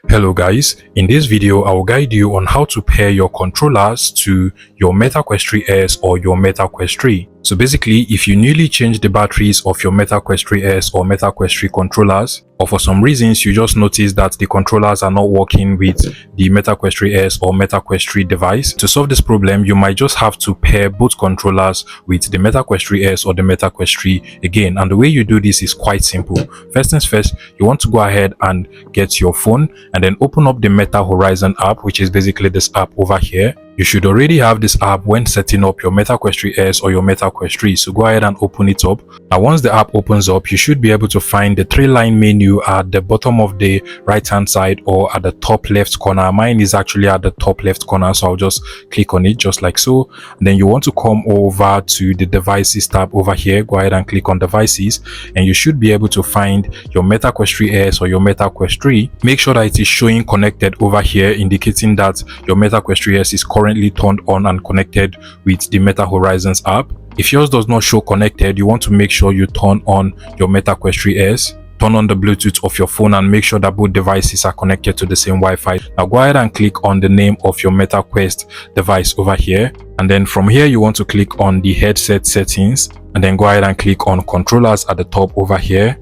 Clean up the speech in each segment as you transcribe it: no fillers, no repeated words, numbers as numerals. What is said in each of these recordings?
Hello guys, in this video I will guide you on how to pair your controllers to your MetaQuest 3S or your MetaQuest 3. So basically, if you newly changed the batteries of your MetaQuest 3S or MetaQuest 3 controllers, or for some reasons you just notice that the controllers are not working with the MetaQuest 3S or MetaQuest 3 device, to solve this problem you might just have to pair both controllers with the MetaQuest 3S or the MetaQuest 3 again. And the way you do this is quite simple. First things first, you want to go ahead and get your phone and then open up the Meta Horizon app, which is basically this app over here. You should already have this app when setting up your MetaQuest 3S or your MetaQuest 3, so go ahead and open it up. Now once the app opens up, you should be able to find the 3-line menu at the bottom of the right hand side or at the top left corner. Mine is actually at the top left corner, so I'll just click on it just like so. And then you want to come over to the devices tab over here. Go ahead and click on devices and you should be able to find your MetaQuest 3S or your MetaQuest 3. Make sure that it is showing connected over here, indicating that your MetaQuest 3S is currently turned on and connected with the Meta Horizons app. If yours does not show connected, you want to make sure you turn on your MetaQuest 3S, turn on the Bluetooth of your phone and make sure that both devices are connected to the same Wi-Fi. Now go ahead and click on the name of your MetaQuest device over here, and then from here you want to click on the headset settings and then go ahead and click on controllers at the top over here.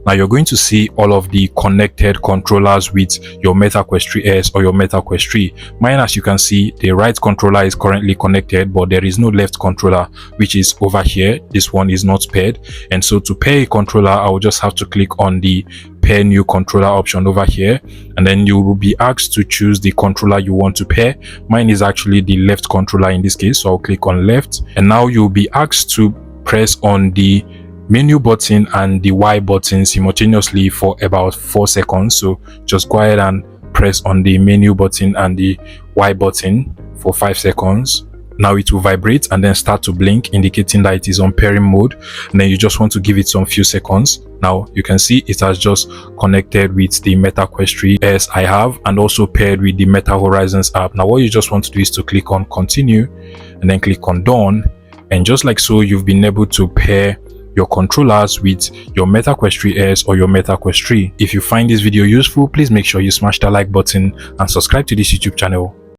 Now you're going to see all of the connected controllers with your MetaQuest 3S or your MetaQuest 3. Mine, as you can see, the right controller is currently connected, but there is no left controller, which is over here. This one is not paired. And so to pair a controller, I will just have to click on the pair new controller option over here, and then you will be asked to choose the controller you want to pair. Mine is actually the left controller in this case, so I'll click on left. And now you'll be asked to press on the menu button and the Y button simultaneously for about 4 seconds. So just go ahead and press on the menu button and the Y button for 5 seconds. Now it will vibrate and then start to blink, indicating that it is on pairing mode, and then you just want to give it some few seconds. Now you can see it has just connected with the MetaQuest 3S I have and also paired with the Meta Horizons app. Now what you just want to do is to click on continue and then click on done, and just like so you've been able to pair your controllers with your MetaQuest 3S or your MetaQuest 3. If you find this video useful, please make sure you smash that like button and subscribe to this YouTube channel.